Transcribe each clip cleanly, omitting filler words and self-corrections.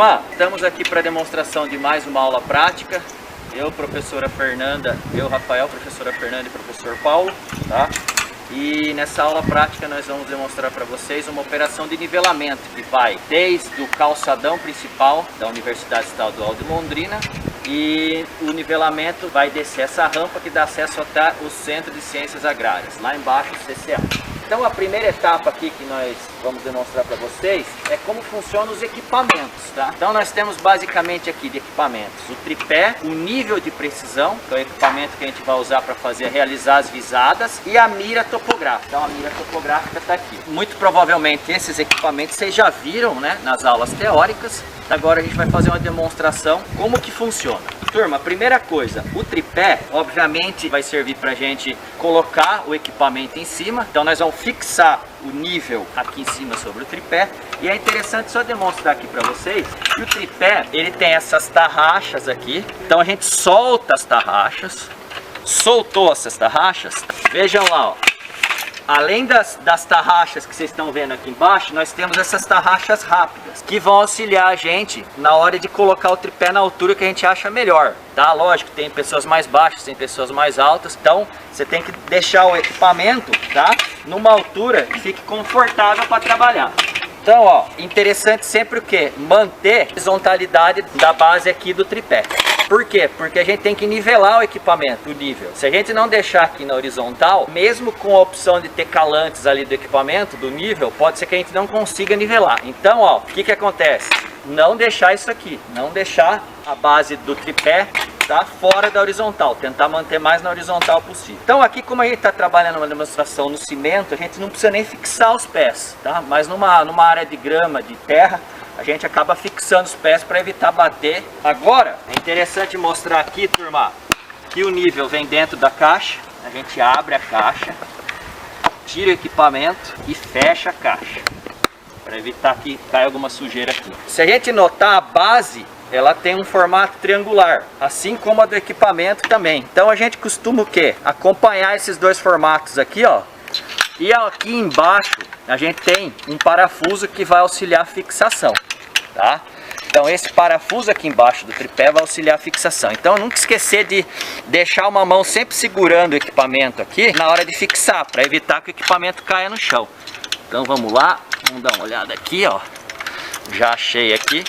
Turma, estamos aqui para demonstração de mais uma aula prática. Eu, professora Fernanda, Rafael, professora Fernanda e professor Paulo, tá? E nessa aula prática nós vamos demonstrar para vocês uma operação de nivelamento que vai desde o calçadão principal da Universidade Estadual de Londrina, e o nivelamento vai descer essa rampa que dá acesso até o Centro de Ciências Agrárias, lá embaixo o CCA. Então a primeira etapa aqui que nós vamos demonstrar para vocês é como funcionam os equipamentos, tá? Então nós temos basicamente aqui de equipamentos o tripé, o nível de precisão, que é o equipamento que a gente vai usar para realizar as visadas, e a mira topográfica. Então a mira topográfica está aqui. Muito provavelmente esses equipamentos vocês já viram, né, nas aulas teóricas. Agora a gente vai fazer uma demonstração como que funciona. Turma, primeira coisa, o tripé obviamente vai servir para a gente colocar o equipamento em cima. Então nós vamos fixar o nível aqui em cima sobre o tripé. E é interessante só demonstrar aqui para vocês que o tripé, ele tem essas tarraxas aqui. Então a gente solta as tarraxas. Soltou essas tarraxas, vejam lá, ó. Além das tarraxas que vocês estão vendo aqui embaixo, nós temos essas tarraxas rápidas, que vão auxiliar a gente na hora de colocar o tripé na altura que a gente acha melhor, tá? Lógico, tem pessoas mais baixas, tem pessoas mais altas, então você tem que deixar o equipamento, tá, numa altura que fique confortável para trabalhar. Então, ó, interessante sempre o que? Manter a horizontalidade da base aqui do tripé. Por quê? Porque a gente tem que nivelar o equipamento, o nível. Se a gente não deixar aqui na horizontal, mesmo com a opção de ter calantes ali do equipamento, do nível, pode ser que a gente não consiga nivelar. Então, ó, o que que acontece? Não deixar isso aqui, não deixar a base do tripé, tá, fora da horizontal, tentar manter mais na horizontal possível. Então aqui, como a gente está trabalhando uma demonstração no cimento, a gente não precisa nem fixar os pés, tá? Mas numa área de grama, de terra, a gente acaba fixando os pés para evitar bater. Agora, é interessante mostrar aqui, turma, que o nível vem dentro da caixa. A gente abre a caixa, tira o equipamento e fecha a caixa, para evitar que caia alguma sujeira aqui. Se a gente notar, a base, ela tem um formato triangular, assim como a do equipamento também. Então a gente costuma o quê? Acompanhar esses dois formatos aqui, ó. E aqui embaixo a gente tem um parafuso que vai auxiliar a fixação, tá? Então esse parafuso aqui embaixo do tripé vai auxiliar a fixação. Então nunca esquecer de deixar uma mão sempre segurando o equipamento aqui na hora de fixar, para evitar que o equipamento caia no chão. Então vamos lá, vamos dar uma olhada aqui, ó. Já achei aqui,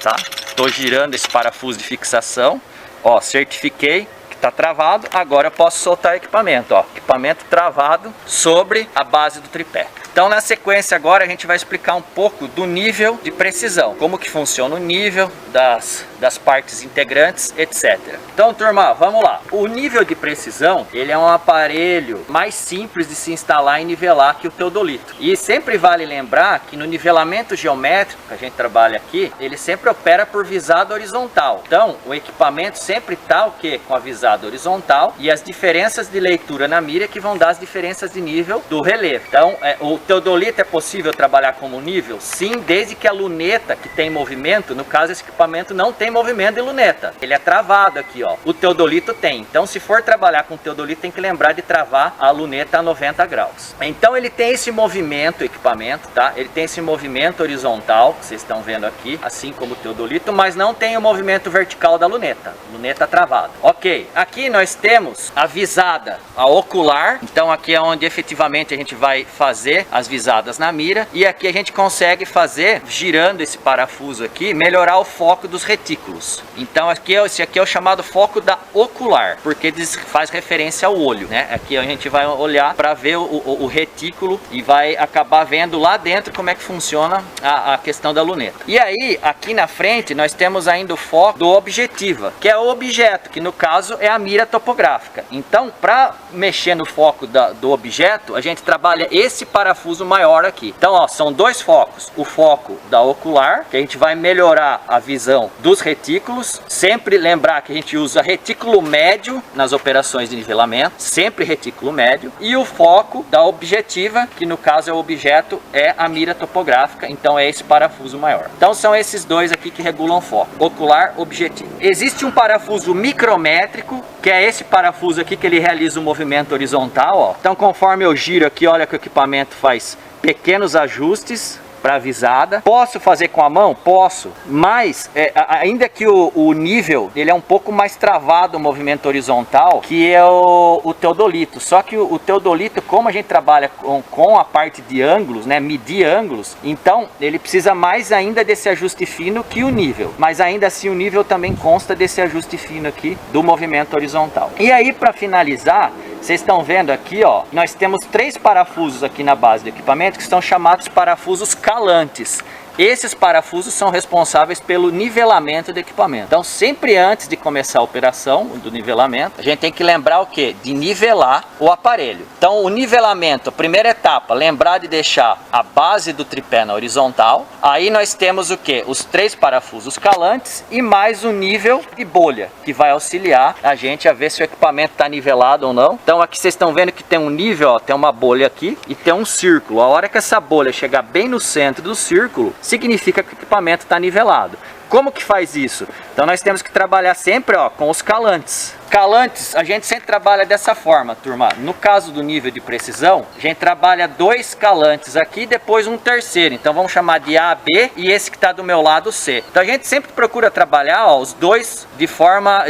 tá? Estou girando esse parafuso de fixação, ó, certifiquei que está travado. Agora eu posso soltar o equipamento, ó, equipamento travado sobre a base do tripé. Então na sequência agora a gente vai explicar um pouco do nível de precisão, como que funciona o nível das partes integrantes, etc. Então, turma, vamos lá. O nível de precisão, ele é um aparelho mais simples de se instalar e nivelar que o teodolito. E sempre vale lembrar que no nivelamento geométrico que a gente trabalha aqui, ele sempre opera por visada horizontal. Então, o equipamento sempre está o quê? Com a visada horizontal, e as diferenças de leitura na mira que vão dar as diferenças de nível do relevo. Então, o teodolito é possível trabalhar como nível? Sim, desde que a luneta que tem movimento, no caso esse equipamento não tem movimento de luneta, ele é travado aqui, ó. O teodolito tem. Então se for trabalhar com o teodolito, tem que lembrar de travar a luneta a 90 graus. Então ele tem esse movimento, o equipamento, tá? Ele tem esse movimento horizontal, que vocês estão vendo aqui, assim como o teodolito, mas não tem o movimento vertical da luneta. Luneta travada. Ok, aqui nós temos a visada, a ocular. Então aqui é onde efetivamente a gente vai fazer as visadas na mira, e aqui a gente consegue fazer, girando esse parafuso aqui, melhorar o foco dos retículos. Então esse aqui é o chamado foco da ocular, porque faz referência ao olho, né? Aqui a gente vai olhar para ver o retículo e vai acabar vendo lá dentro como é que funciona a questão da luneta. E aí, aqui na frente, nós temos ainda o foco do objetiva, que é o objeto, que no caso é a mira topográfica. Então, para mexer no foco do objeto, a gente trabalha esse parafuso maior aqui. Então, ó, são dois focos. O foco da ocular, que a gente vai melhorar a visão dos retículos. Sempre lembrar que a gente usa retículo médio nas operações de nivelamento, sempre retículo médio. E o foco da objetiva, que no caso é o objeto, é a mira topográfica. Então é esse parafuso maior. Então são esses dois aqui que regulam foco, ocular, objetivo. Existe um parafuso micrométrico, que é esse parafuso aqui que ele realiza o movimento horizontal, ó. Então conforme eu giro aqui, olha que o equipamento faz pequenos ajustes para avisada. Posso fazer com a mão? Posso, mas ainda que o nível ele é um pouco mais travado, o movimento horizontal, que é o teodolito. Só que o teodolito, como a gente trabalha com a parte de ângulos, né, medir ângulos, então ele precisa mais ainda desse ajuste fino que o nível, mas ainda assim o nível também consta desse ajuste fino aqui do movimento horizontal. E aí, para finalizar, vocês estão vendo aqui, ó, nós temos 3 parafusos aqui na base do equipamento que são chamados parafusos calantes. Esses parafusos são responsáveis pelo nivelamento do equipamento. Então, sempre antes de começar a operação do nivelamento, a gente tem que lembrar o quê? De nivelar o aparelho. Então, o nivelamento, a primeira etapa, lembrar de deixar a base do tripé na horizontal. Aí nós temos o quê? Os 3 parafusos calantes e mais o nível de bolha, que vai auxiliar a gente a ver se o equipamento está nivelado ou não. Então, aqui vocês estão vendo que tem um nível, ó, tem uma bolha aqui e tem um círculo. A hora que essa bolha chegar bem no centro do círculo, significa que o equipamento está nivelado. Como que faz isso? Então nós temos que trabalhar sempre, ó, com os calantes. Calantes, a gente sempre trabalha dessa forma, turma. No caso do nível de precisão, a gente trabalha 2 calantes aqui e depois um terceiro. Então vamos chamar de A, B e esse que está do meu lado, C. Então a gente sempre procura trabalhar, ó, os 2 de forma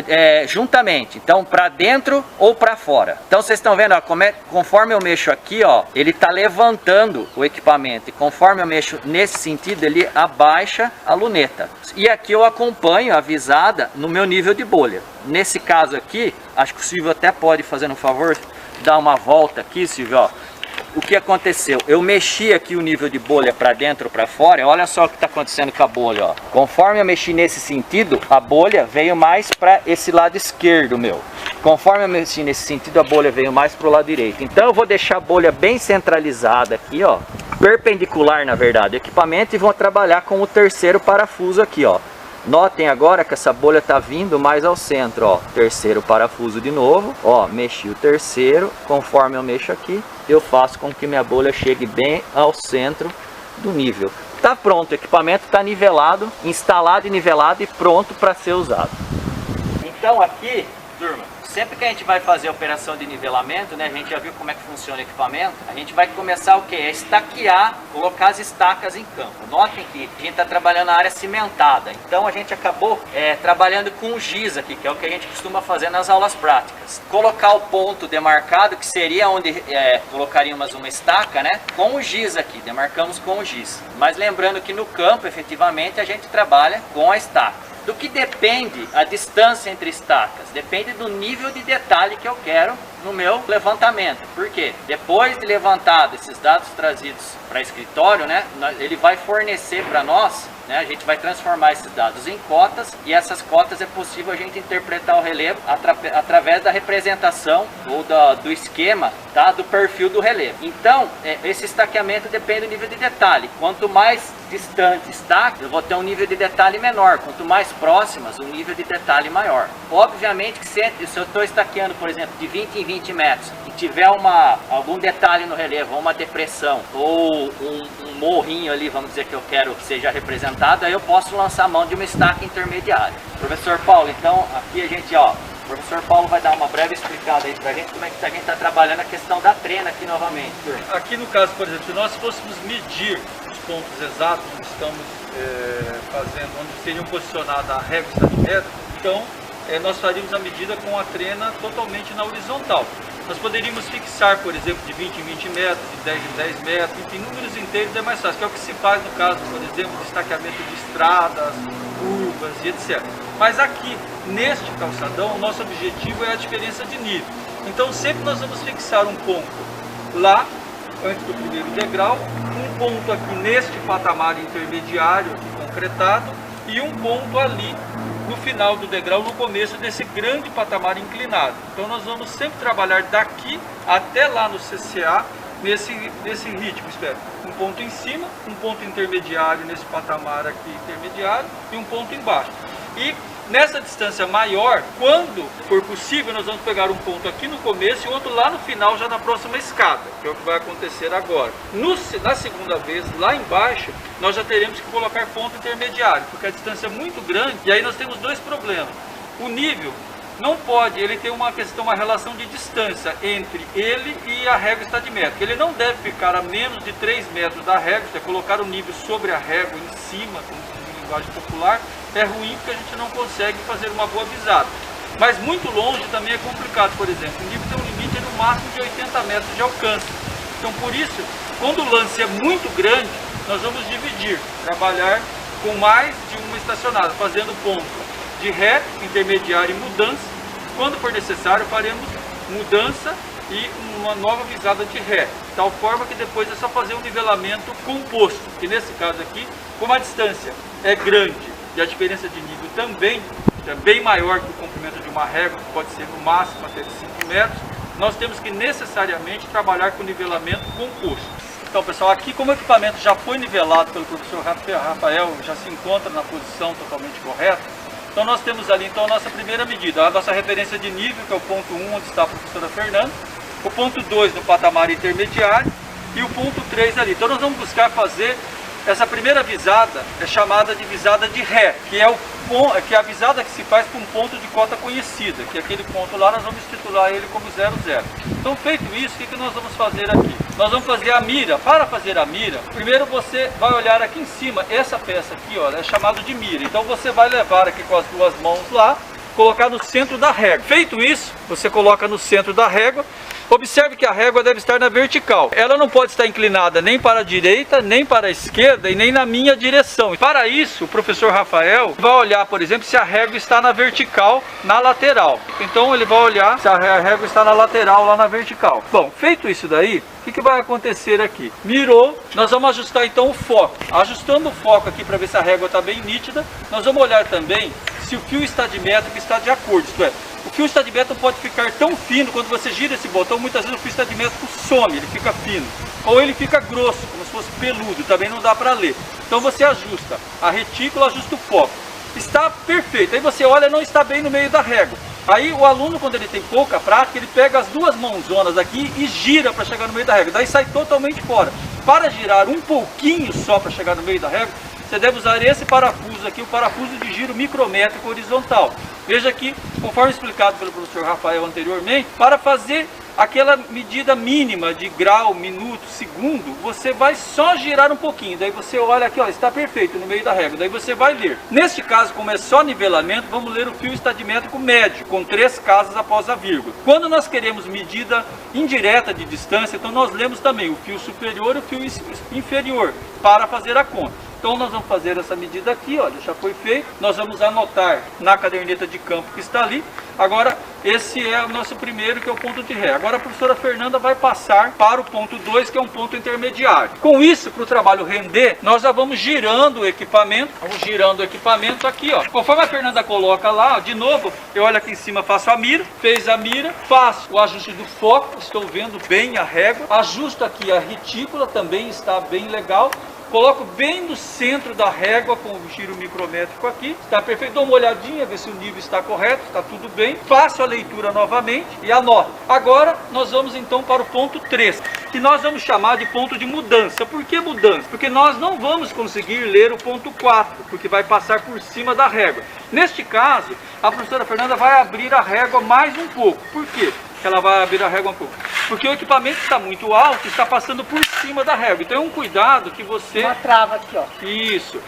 juntamente. Então para dentro ou para fora. Então vocês estão vendo, ó, conforme eu mexo aqui, ó, ele está levantando o equipamento. E conforme eu mexo nesse sentido, ele abaixa a luneta. E aqui eu acompanho a visada no meu nível de bolha. Nesse caso aqui, acho que o Silvio até pode fazer um favor, dar uma volta aqui, Silvio, ó. O que aconteceu? Eu mexi aqui o nível de bolha para dentro ou para fora. Olha só o que está acontecendo com a bolha, ó. Conforme eu mexi nesse sentido, a bolha veio mais para esse lado esquerdo meu. Conforme eu mexi nesse sentido, a bolha veio mais para o lado direito. Então eu vou deixar a bolha bem centralizada aqui, ó, perpendicular na verdade ao equipamento, e vou trabalhar com o terceiro parafuso aqui, ó. Notem agora que essa bolha está vindo mais ao centro, ó. Terceiro parafuso de novo, ó, mexi o terceiro. Conforme eu mexo aqui, eu faço com que minha bolha chegue bem ao centro do nível. Tá pronto, o equipamento está nivelado, instalado e nivelado e pronto para ser usado. Então aqui, turma, sempre que a gente vai fazer a operação de nivelamento, né, a gente já viu como é que funciona o equipamento, a gente vai começar o que? A estaquear, colocar as estacas em campo. Notem que a gente está trabalhando na área cimentada, então a gente acabou trabalhando com o giz aqui, que é o que a gente costuma fazer nas aulas práticas. Colocar o ponto demarcado, que seria onde colocaríamos uma estaca, né, com o giz aqui, demarcamos com o giz. Mas lembrando que no campo, efetivamente, a gente trabalha com a estaca. Do que depende a distância entre estacas? Depende do nível de detalhe que eu quero no meu levantamento. Por quê? Depois de levantado esses dados trazidos para escritório, né, ele vai fornecer para nós, né, a gente vai transformar esses dados em cotas, e essas cotas é possível a gente interpretar o relevo através da representação ou do esquema, tá, do perfil do relevo. Então, esse estaqueamento depende do nível de detalhe. Quanto mais distante está, eu vou ter um nível de detalhe menor. Quanto mais próximas, um nível de detalhe maior. Obviamente que se eu estou estaqueando, por exemplo, de 20 em 20 metros, e tiver algum detalhe no relevo, ou uma depressão, ou um morrinho ali, vamos dizer, que eu quero que seja representado, aí eu posso lançar a mão de uma estaca intermediária. Professor Paulo, então aqui a gente, ó, o professor Paulo vai dar uma breve explicada aí pra gente como é que a gente está trabalhando a questão da trena aqui novamente. Aqui no caso, por exemplo, se nós fôssemos medir os pontos exatos onde estamos fazendo, onde seriam posicionadas a régua estaquimétrica, então nós faríamos a medida com a trena totalmente na horizontal. Nós poderíamos fixar, por exemplo, de 20 em 20 metros, de 10 em 10 metros, enfim, números inteiros é mais fácil, que é o que se faz no caso, por exemplo, de estaqueamento de estradas, curvas e etc. Mas aqui, neste calçadão, o nosso objetivo é a diferença de nível. Então sempre nós vamos fixar um ponto lá, antes do primeiro degrau, um ponto aqui neste patamar intermediário aqui concretado, e um ponto ali no final do degrau, no começo desse grande patamar inclinado. Então nós vamos sempre trabalhar daqui até lá no CCA, nesse ritmo, espero. Um ponto em cima, um ponto intermediário nesse patamar aqui intermediário e um ponto embaixo. E nessa distância maior, quando for possível, nós vamos pegar um ponto aqui no começo e outro lá no final, já na próxima escada, que é o que vai acontecer agora. Na segunda vez, lá embaixo, nós já teremos que colocar ponto intermediário, porque a distância é muito grande, e aí nós temos dois problemas. O nível não pode, ele tem uma questão, uma relação de distância entre ele e a régua estadimétrica. Ele não deve ficar a menos de 3 metros da régua, é colocar o nível sobre a régua em cima, como se diz em linguagem popular, é ruim porque a gente não consegue fazer uma boa visada. Mas muito longe também é complicado, por exemplo, o nível tem um limite no máximo de 80 metros de alcance. Então por isso, quando o lance é muito grande, nós vamos dividir, trabalhar com mais de uma estacionada, fazendo ponto de ré, intermediário e mudança. Quando for necessário, faremos mudança e uma nova visada de ré, de tal forma que depois é só fazer um nivelamento composto, que nesse caso aqui, como a distância é grande e a diferença de nível também é bem maior que o comprimento de uma régua, que pode ser no máximo até de 5 metros, nós temos que necessariamente trabalhar com nivelamento composto. Então pessoal, aqui como o equipamento já foi nivelado pelo professor Rafael, já se encontra na posição totalmente correta, então nós temos ali então a nossa primeira medida, a nossa referência de nível, que é o ponto 1, onde está a professora Fernanda, o ponto 2 no patamar intermediário e o ponto 3 ali. Então nós vamos buscar fazer essa primeira visada, é chamada de visada de ré, que é a visada que se faz com um ponto de cota conhecida, que é aquele ponto lá, nós vamos titular ele como 00. Então feito isso, o que nós vamos fazer aqui? Nós vamos fazer a mira. Para fazer a mira, primeiro você vai olhar aqui em cima, essa peça aqui, ó, é chamado de mira. Então você vai levar aqui com as duas mãos lá, colocar no centro da régua. Feito isso, você coloca no centro da régua. Observe que a régua deve estar na vertical. Ela não pode estar inclinada nem para a direita, nem para a esquerda e nem na minha direção. Para isso, o professor Rafael vai olhar, por exemplo, se a régua está na vertical, na lateral. Então ele vai olhar se a régua está na lateral, lá na vertical. Bom, feito isso daí, o que vai acontecer aqui? Mirou, nós vamos ajustar então o foco. Ajustando o foco aqui para ver se a régua está bem nítida, nós vamos olhar também se o fio estadimétrico está de acordo, isto é, o fio estadimétrico pode ficar tão fino, quando você gira esse botão, muitas vezes o fio estadimétrico some, ele fica fino. Ou ele fica grosso, como se fosse peludo, também não dá para ler. Então você ajusta a retícula, ajusta o foco. Está perfeito, aí você olha, não está bem no meio da régua. Aí o aluno, quando ele tem pouca prática, ele pega as duas mãozonas aqui e gira para chegar no meio da régua. Daí sai totalmente fora. Para girar um pouquinho só para chegar no meio da régua, você deve usar esse parafuso aqui, o parafuso de giro micrométrico horizontal. Veja aqui, conforme explicado pelo professor Rafael anteriormente, para fazer aquela medida mínima de grau, minuto, segundo, você vai só girar um pouquinho. Daí você olha aqui, ó, está perfeito no meio da régua. Daí você vai ler. Neste caso, como é só nivelamento, vamos ler o fio estadimétrico médio, com 3 casas após a vírgula. Quando nós queremos medida indireta de distância, então nós lemos também o fio superior e o fio inferior, para fazer a conta. Então nós vamos fazer essa medida aqui, olha, já foi feito. Nós vamos anotar na caderneta de campo que está ali. Agora, esse é o nosso primeiro, que é o ponto de ré. Agora a professora Fernanda vai passar para o ponto 2, que é um ponto intermediário. Com isso, para o trabalho render, nós já vamos girando o equipamento. Vamos girando o equipamento aqui, ó. Conforme a Fernanda coloca lá, ó, de novo, eu olho aqui em cima, faço a mira. Fez a mira, faço o ajuste do foco. Estou vendo bem a régua. Ajusto aqui a retícula, também está bem legal. Coloco bem no centro da régua com o giro micrométrico aqui. Está perfeito. Dou uma olhadinha, ver se o nível está correto, está tudo bem. Faço a leitura novamente e anoto. Agora nós vamos então para o ponto 3, que nós vamos chamar de ponto de mudança. Por que mudança? Porque nós não vamos conseguir ler o ponto 4, porque vai passar por cima da régua. Neste caso, a professora Fernanda vai abrir a régua mais um pouco. Por quê? Ela vai abrir a régua um pouco? Porque o equipamento está muito alto, está passando por cima da régua. Então é um cuidado que você... Uma trava aqui, ó. Isso.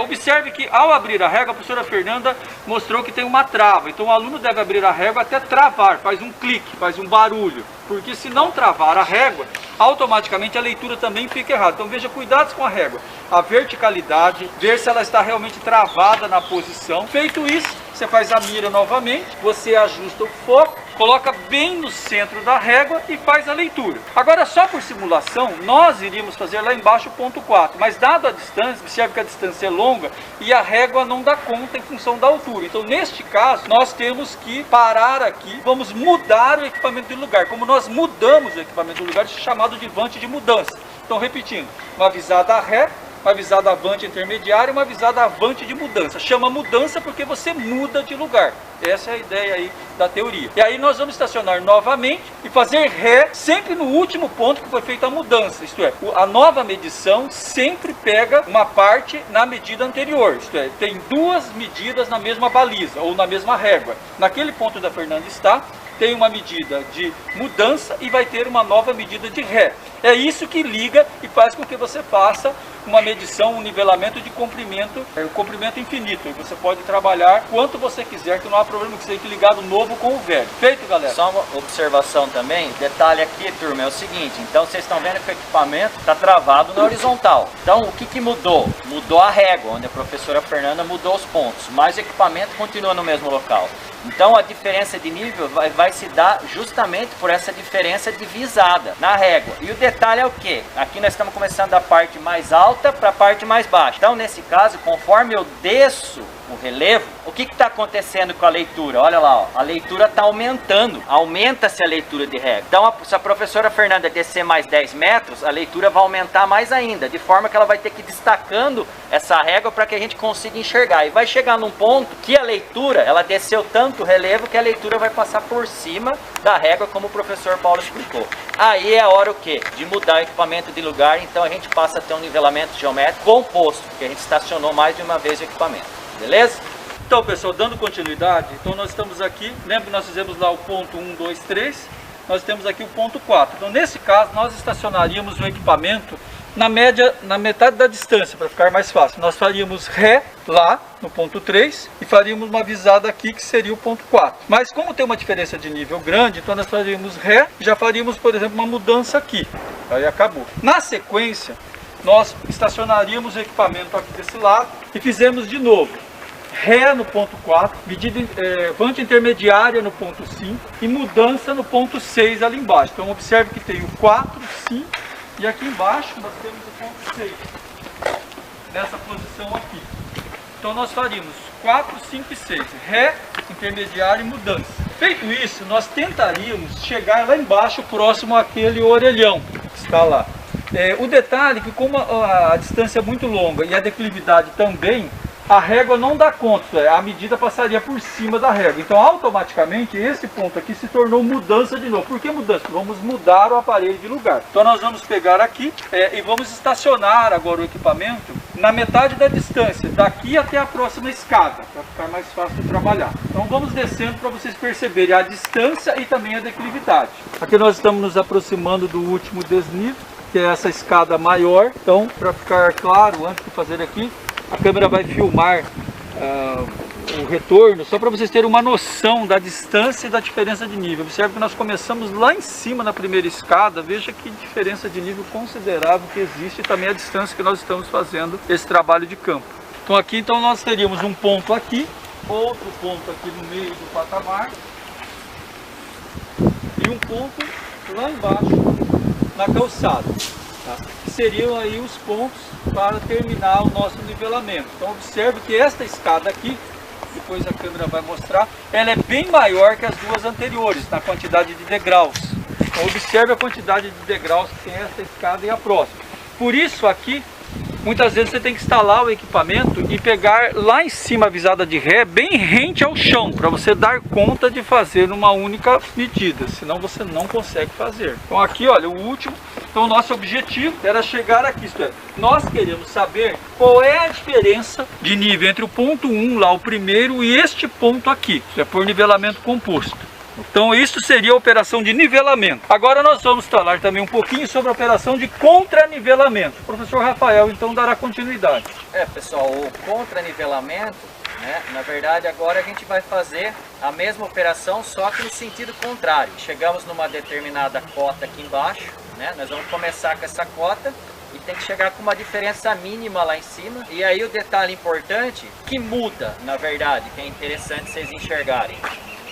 Observe que ao abrir a régua, a professora Fernanda mostrou que tem uma trava. Então o aluno deve abrir a régua até travar, faz um clique, faz um barulho. Porque se não travar a régua, automaticamente a leitura também fica errada. Então veja, cuidados com a régua. A verticalidade, ver se ela está realmente travada na posição. Feito isso, você faz a mira novamente, você ajusta o foco, coloca bem no centro da régua e faz a leitura. Agora, só por simulação, nós iríamos fazer lá embaixo o ponto 4, mas dado a distância, observe que a distância é longa e a régua não dá conta em função da altura. Então, neste caso, nós temos que parar aqui, vamos mudar o equipamento de lugar. Como nós mudamos o equipamento de lugar, isso é chamado de vante de mudança. Então, repetindo, uma visada ré, uma visada avante intermediária e uma visada avante de mudança. Chama mudança porque você muda de lugar. Essa é a ideia aí da teoria. E aí nós vamos estacionar novamente e fazer ré sempre no último ponto que foi feita a mudança. Isto é, a nova medição sempre pega uma parte na medida anterior. Isto é, tem duas medidas na mesma baliza ou na mesma régua. Naquele ponto da Fernanda está, tem uma medida de mudança e vai ter uma nova medida de ré. É isso que liga e faz com que você faça uma medição, um nivelamento de comprimento, comprimento infinito. E você pode trabalhar quanto você quiser, que não há problema que você tenha que ligar o novo com o velho. Feito, galera? Só uma observação também, detalhe aqui, turma, é o seguinte, então vocês estão vendo que o equipamento está travado na horizontal. Então o que mudou? Mudou a régua, onde a professora Fernanda mudou os pontos, mas o equipamento continua no mesmo local. Então a diferença de nível vai se dar justamente por essa diferença de visada na régua. E o detalhe é o que? Aqui nós estamos começando da parte mais alta para a parte mais baixa. Então nesse caso, conforme eu desço o relevo, o que está acontecendo com a leitura? Olha lá, ó, a leitura está aumentando, aumenta-se a leitura de régua. Então se a professora Fernanda descer mais 10 metros, a leitura vai aumentar mais ainda, de forma que ela vai ter que ir destacando essa régua para que a gente consiga enxergar. E vai chegar num ponto que a leitura, ela desceu tanto o relevo que a leitura vai passar por cima da régua, como o professor Paulo explicou. Aí é a hora o quê? De mudar o equipamento de lugar, então a gente passa a ter um nivelamento geométrico composto, porque a gente estacionou mais de uma vez o equipamento. Beleza? Então, pessoal, dando continuidade, então nós estamos aqui, lembra que nós fizemos lá o ponto 1, 2, 3, nós temos aqui o ponto 4. Então, nesse caso, nós estacionaríamos o equipamento na metade da distância, para ficar mais fácil. Nós faríamos ré lá no ponto 3 e faríamos uma visada aqui que seria o ponto 4. Mas como tem uma diferença de nível grande, então nós faríamos ré e já faríamos, por exemplo, uma mudança aqui. Aí acabou. Na sequência, nós estacionaríamos o equipamento aqui desse lado e fizemos de novo ré no ponto 4, medida avante intermediária no ponto 5 e mudança no ponto 6 ali embaixo. Então observe que tem o 4, 5 e aqui embaixo nós temos o ponto 6, nessa posição aqui. Então nós faríamos 4, 5 e 6, ré, intermediária e mudança. Feito isso, nós tentaríamos chegar lá embaixo, próximo àquele orelhão que está lá. O detalhe é que como a distância é muito longa e a declividade também, a régua não dá conta, a medida passaria por cima da régua. Então automaticamente esse ponto aqui se tornou mudança de novo. Por que mudança? Vamos mudar o aparelho de lugar. Então nós vamos pegar aqui e vamos estacionar agora o equipamento na metade da distância, daqui até a próxima escada, para ficar mais fácil de trabalhar. Então vamos descendo para vocês perceberem a distância e também a declividade. Aqui nós estamos nos aproximando do último desnível, que é essa escada maior. Então, para ficar claro, antes de fazer aqui, a câmera vai filmar o retorno, só para vocês terem uma noção da distância e da diferença de nível. Observe que nós começamos lá em cima na primeira escada, veja que diferença de nível considerável que existe e também a distância que nós estamos fazendo esse trabalho de campo. Então aqui nós teríamos um ponto aqui, outro ponto aqui no meio do patamar e um ponto lá embaixo na calçada, tá? Que seriam aí os pontos para terminar o nosso nivelamento. Então observe que esta escada aqui, depois a câmera vai mostrar, ela é bem maior que as duas anteriores na quantidade de degraus. Então observe a quantidade de degraus que tem esta escada e a próxima. Por isso aqui, muitas vezes você tem que instalar o equipamento e pegar lá em cima a visada de ré bem rente ao chão, para você dar conta de fazer uma única medida, senão você não consegue fazer. Então aqui, olha, o último. Então o nosso objetivo era chegar aqui, isto é, nós queremos saber qual é a diferença de nível entre o ponto 1 lá, o primeiro, e este ponto aqui, isto é, por nivelamento composto. Então isso seria a operação de nivelamento. Agora nós vamos falar também um pouquinho sobre a operação de contranivelamento. O professor Rafael então dará continuidade. Pessoal, o contranivelamento, né, na verdade agora a gente vai fazer a mesma operação, só que no sentido contrário. Chegamos numa determinada cota aqui embaixo, né, nós vamos começar com essa cota e tem que chegar com uma diferença mínima lá em cima. E aí o detalhe importante que muda, na verdade, que é interessante vocês enxergarem,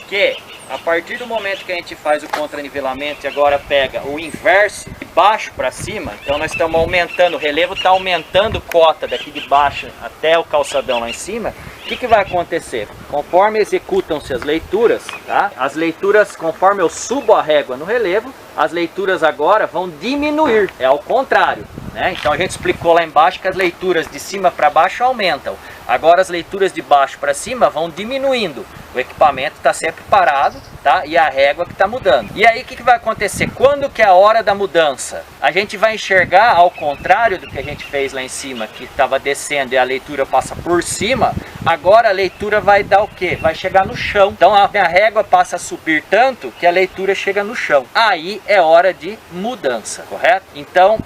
que a partir do momento que a gente faz o contranivelamento e agora pega o inverso de baixo para cima, então nós estamos aumentando, o relevo está aumentando cota daqui de baixo até o calçadão lá em cima. O que vai acontecer? Conforme executam-se as leituras, tá? As leituras, conforme eu subo a régua no relevo, as leituras agora vão diminuir, é ao contrário. né? Então a gente explicou lá embaixo que as leituras de cima para baixo aumentam. Agora as leituras de baixo para cima vão diminuindo. O equipamento está sempre parado, tá? E a régua que está mudando. E aí o que vai acontecer? Quando que é a hora da mudança? A gente vai enxergar, ao contrário do que a gente fez lá em cima, que estava descendo e a leitura passa por cima. Agora a leitura vai dar o quê? Vai chegar no chão. Então a minha régua passa a subir tanto que a leitura chega no chão. Aí é hora de mudança, correto? Então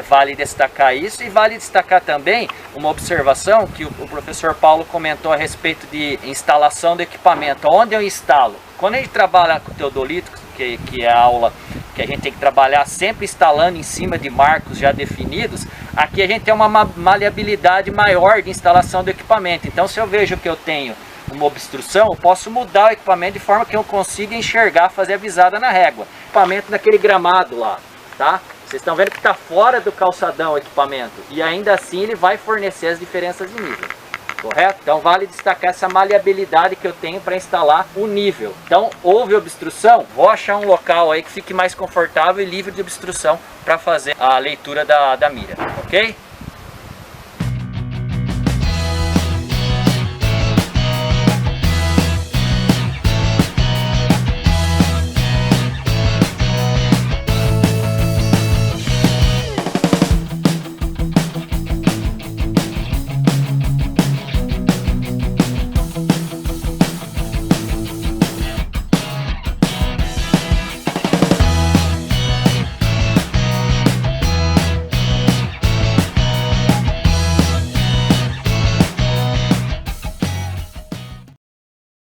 vale destacar isso, e vale destacar também uma observação que o professor Paulo comentou a respeito de instalação do equipamento. Onde eu instalo? Quando a gente trabalha com teodolito, que é a aula que a gente tem que trabalhar sempre instalando em cima de marcos já definidos, aqui a gente tem uma maleabilidade maior de instalação do equipamento. Então se eu vejo que eu tenho uma obstrução, eu posso mudar o equipamento de forma que eu consiga enxergar, fazer a visada na régua. Equipamento naquele gramado lá, tá? Vocês estão vendo que está fora do calçadão o equipamento, e ainda assim ele vai fornecer as diferenças de nível. Correto? Então vale destacar essa maleabilidade que eu tenho para instalar o nível. Então houve obstrução, vou achar um local aí que fique mais confortável e livre de obstrução para fazer a leitura da mira, ok?